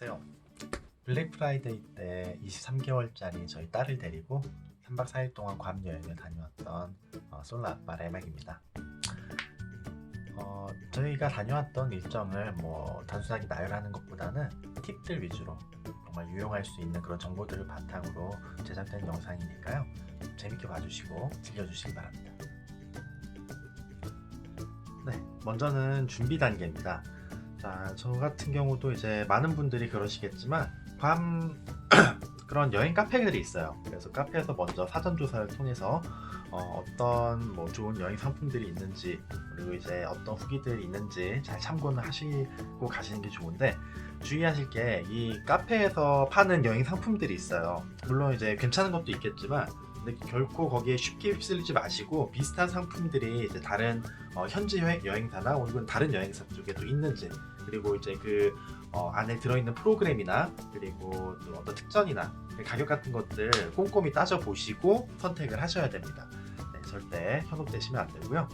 안녕하세요. 블랙 프라이데이 때 23개월짜리 저희 딸을 데리고 3박 4일 동안 괌 여행을 다녀왔던 솔로 아빠 레맥입니다. 저희가 다녀왔던 일정을 단순하게 나열하는 것보다는 팁들 위주로 정말 유용할 수 있는 그런 정보들을 바탕으로 제작된 영상이니까요. 재밌게 봐주시고 즐겨주시기 바랍니다. 네, 먼저는 준비 단계입니다. 자, 저 같은 경우도 이제 많은 분들이 그러시겠지만 괌 그런 여행 카페들이 있어요. 그래서 카페에서 먼저 사전 조사를 통해서 어떤 좋은 여행 상품들이 있는지, 그리고 이제 어떤 후기들이 있는지 잘 참고는 하시고 가시는 게 좋은데, 주의하실 게 이 카페에서 파는 여행 상품들이 있어요. 물론 이제 괜찮은 것도 있겠지만 근데 결코 거기에 쉽게 휩쓸리지 마시고, 비슷한 상품들이 이제 다른 현지 여행사나 혹은 다른 여행사 쪽에도 있는지, 그리고 이제 그 안에 들어있는 프로그램이나 그리고 또 어떤 특전이나 가격 같은 것들 꼼꼼히 따져보시고 선택을 하셔야 됩니다. 네, 절대 현혹되시면 안 되고요.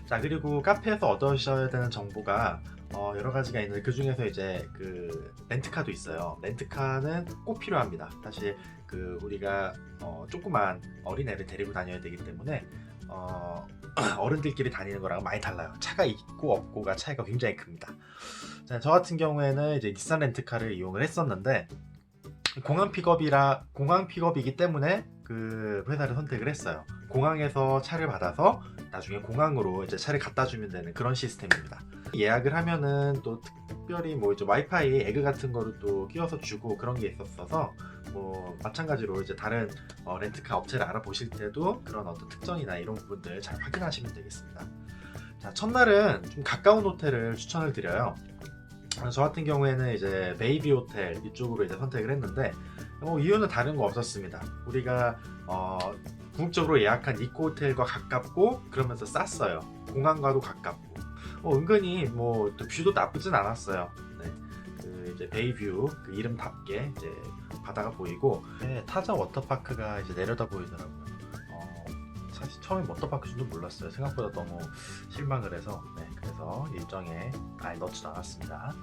자, 그리고 카페에서 얻으셔야 되는 정보가 여러 가지가 있는데, 그 중에서 이제 그 렌트카도 있어요. 렌트카는 꼭 필요합니다. 사실 우리가 조그만 어린애를 데리고 다녀야 되기 때문에 어른들끼리 다니는 거랑 많이 달라요. 차가 있고 없고가 차이가 굉장히 큽니다. 자, 저 같은 경우에는 이제 닛산 렌트카를 이용을 했었는데, 공항 픽업이기 때문에 그 회사를 선택을 했어요. 공항에서 차를 받아서 나중에 공항으로 이제 차를 갖다 주면 되는 그런 시스템입니다. 예약을 하면은 또 특별히 이제 와이파이 에그 같은 거를 또 끼워서 주고 그런 게 있었어서, 마찬가지로 이제 다른 렌트카 업체를 알아보실 때도 그런 어떤 특전이나 이런 부분들 잘 확인하시면 되겠습니다. 자, 첫날은 좀 가까운 호텔을 추천을 드려요. 저 같은 경우에는 이제 베이비 호텔 이쪽으로 이제 선택을 했는데, 이유는 다른 거 없었습니다. 우리가 궁극적으로 예약한 니코 호텔과 가깝고, 그러면서 쌌어요. 공항과도 가깝고, 은근히 또 뷰도 나쁘진 않았어요. 네, 이제 베이뷰 그 이름답게 이제 바다가 보이고, 타자 워터파크가 이제 내려다 보이더라고요. 사실 처음에 워터파크 줄도 몰랐어요. 생각보다 너무 실망을 해서, 네, 그래서 일정에 아예 넣지도 않았습니다.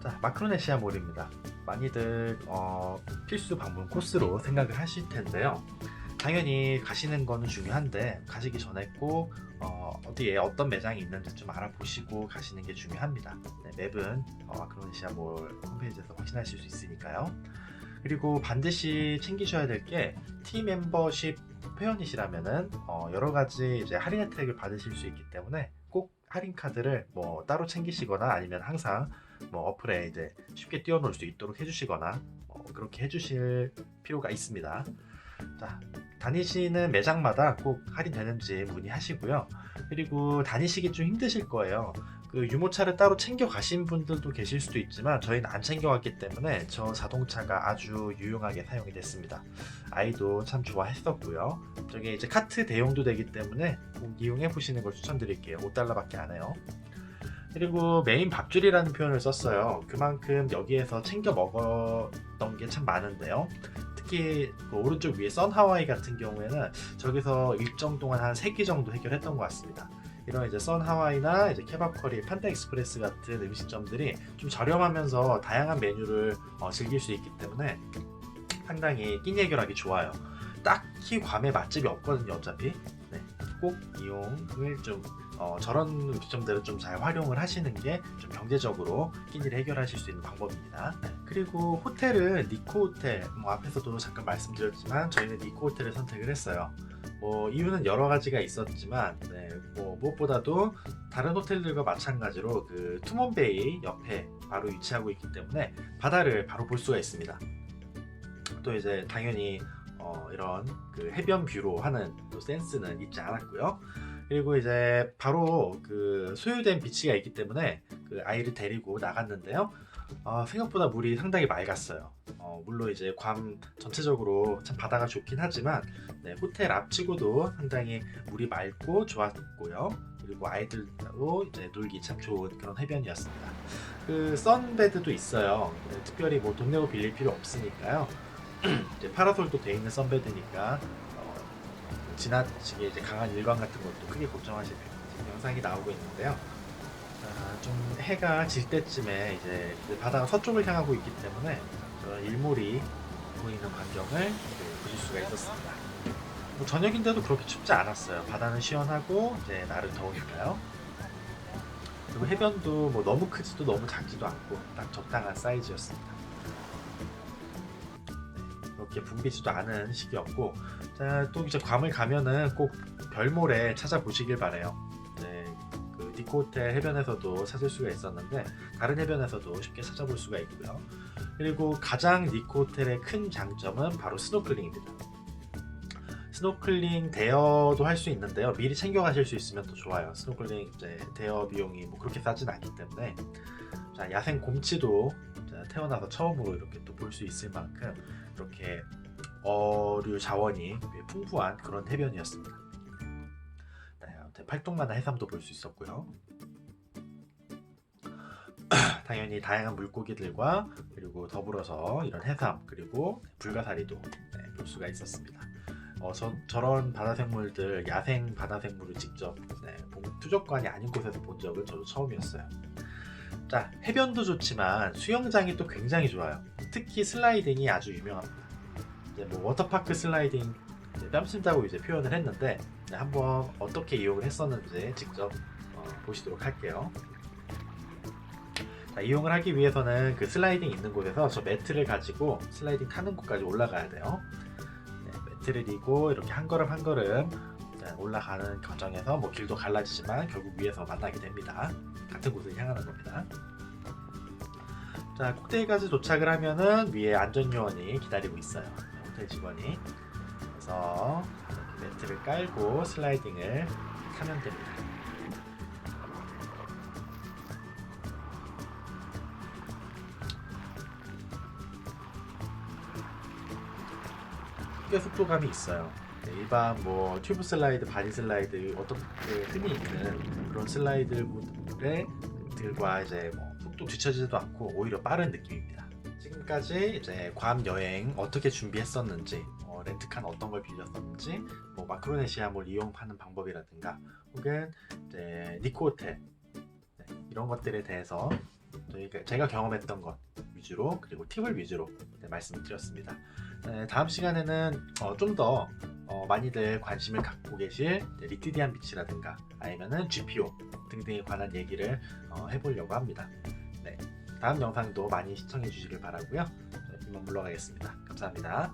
자, 마크로네시아 몰입니다. 많이들 필수 방문 코스로 생각을 하실 텐데요. 당연히 가시는 거는 중요한데, 가시기 전에 꼭 어디에 어떤 매장이 있는지 좀 알아보시고 가시는 게 중요합니다. 네, 맵은 마크로네시아 몰 홈페이지에서 확인하실 수 있으니까요. 그리고 반드시 챙기셔야 될 게, T 멤버십 회원이시라면은 여러 가지 이제 할인 혜택을 받으실 수 있기 때문에 꼭 할인 카드를 따로 챙기시거나, 아니면 항상 어플에 이제 쉽게 띄워놓을 수 있도록 해주시거나 그렇게 해주실 필요가 있습니다. 자, 다니시는 매장마다 꼭 할인되는지 문의하시고요. 그리고 다니시기 좀 힘드실 거예요. 그 유모차를 따로 챙겨 가신 분들도 계실 수도 있지만, 저희는 안 챙겨갔기 때문에 저 자동차가 아주 유용하게 사용이 됐습니다. 아이도 참 좋아했었고요. 저게 이제 카트 대용도 되기 때문에 꼭 이용해 보시는 걸 추천드릴게요. 5달러밖에 안 해요. 그리고 메인 밥줄이라는 표현을 썼어요. 그만큼 여기에서 챙겨 먹었던 게 참 많은데요. 특히 그 오른쪽 위에 선 하와이 같은 경우에는 저기서 일정 동안 한 3끼 정도 해결했던 것 같습니다. 이런 이제 선 하와이나 이제 케밥 커리, 판다 익스프레스 같은 음식점들이 좀 저렴하면서 다양한 메뉴를 즐길 수 있기 때문에 상당히 끼니 해결하기 좋아요. 딱히 괌에 맛집이 없거든요, 어차피. 네, 꼭 이용을 좀 저런 음식점들을 좀 잘 활용을 하시는 게 좀 경제적으로 끼니를 해결하실 수 있는 방법입니다. 네, 그리고 호텔은 니코 호텔, 앞에서도 잠깐 말씀드렸지만 저희는 니코 호텔을 선택을 했어요. 이유는 여러 가지가 있었지만, 네, 무엇보다도 다른 호텔들과 마찬가지로 그 투몬베이 옆에 바로 위치하고 있기 때문에 바다를 바로 볼 수가 있습니다. 또 이제 당연히 이런 그 해변 뷰로 하는 또 센스는 잊지 않았고요. 그리고 이제 바로 그 소유된 비치가 있기 때문에 그 아이를 데리고 나갔는데요. 생각보다 물이 상당히 맑았어요. 물론 이제 괌 전체적으로 참 바다가 좋긴 하지만, 네, 호텔 앞치고도 상당히 물이 맑고 좋았고요. 그리고 아이들도 이제 놀기 참 좋은 그런 해변이었습니다. 그 선베드도 있어요. 특별히 돈 내고 빌릴 필요 없으니까요. 이제 파라솔도 돼 있는 선베드니까 지나치게 이제 강한 일광 같은 것도 크게 걱정하실 필요 없는 영상이 나오고 있는데요. 좀 해가 질 때쯤에 이제 바다가 서쪽을 향하고 있기 때문에 저 일몰이 보이는 광경을 보실 수가 있었습니다. 뭐 저녁인데도 그렇게 춥지 않았어요. 바다는 시원하고 이제 날은 더우니까요. 그리고 해변도 뭐 너무 크지도 너무 작지도 않고 딱 적당한 사이즈였습니다. 이렇게 붐비지도 않은 시기였고, 자, 또 이제 괌을 가면은 꼭 별모래 찾아보시길 바래요. 이제 그 니코 호텔 해변에서도 찾을 수가 있었는데 다른 해변에서도 쉽게 찾아볼 수가 있고요. 그리고 가장 니코 호텔의 큰 장점은 바로 스노클링입니다. 스노클링 대여도 할 수 있는데요. 미리 챙겨 가실 수 있으면 더 좋아요. 스노클링 이제 대여 비용이 뭐 그렇게 싸진 않기 때문에. 자, 야생 곰치도 태어나서 처음으로 이렇게 또 볼 수 있을 만큼 이렇게 어류 자원이 풍부한 그런 해변이었습니다. 네, 팔뚝만한 해삼도 볼 수 있었고요. 당연히 다양한 물고기들과 그리고 더불어서 이런 해삼 그리고 불가사리도 볼 수가 있었습니다. 저런 바다생물들, 야생 바다생물을 직접 투적관이 아닌 곳에서 본 적은 저도 처음이었어요. 자, 해변도 좋지만 수영장이 또 굉장히 좋아요. 특히 슬라이딩이 아주 유명합니다. 이제 뭐 워터파크 슬라이딩 뺨 쓴다고 이제 표현을 했는데 한번 어떻게 이용을 했었는지 직접 보시도록 할게요. 자, 이용을 하기 위해서는 그 슬라이딩 있는 곳에서 저 매트를 가지고 슬라이딩 타는 곳까지 올라가야 돼요. 매트를 이고 이렇게 한 걸음 한 걸음 올라가는 과정에서 뭐 길도 갈라지지만 결국 위에서 만나게 됩니다. 같은 곳을 향하는 겁니다. 자, 꼭대기까지 도착을 하면은 위에 안전요원이 기다리고 있어요. 호텔 직원이. 그래서 이렇게 매트를 깔고 슬라이딩을 타면 됩니다. 꽤 속도감이 있어요. 일반 뭐 튜브 슬라이드, 바디 슬라이드 어떤 흔히 있는 그런 슬라이드들과 이제 뭐 속도 뒤처지지도 않고 오히려 빠른 느낌입니다. 지금까지 이제 괌 여행 어떻게 준비했었는지, 렌트카는 어떤 걸 빌렸었는지, 뭐 마크로네시아몰 이용하는 방법이라든가, 혹은 이제 니코 호텔 이런 것들에 대해서 제가 경험했던 것 위주로 그리고 팁을 위주로 말씀을 드렸습니다. 다음 시간에는 좀 더 많이들 관심을 갖고 계실 리티디안 비치라든가 아니면은 GPO 등등에 관한 얘기를 해보려고 합니다. 네, 다음 영상도 많이 시청해 주시길 바라고요. 이만 물러가겠습니다. 감사합니다.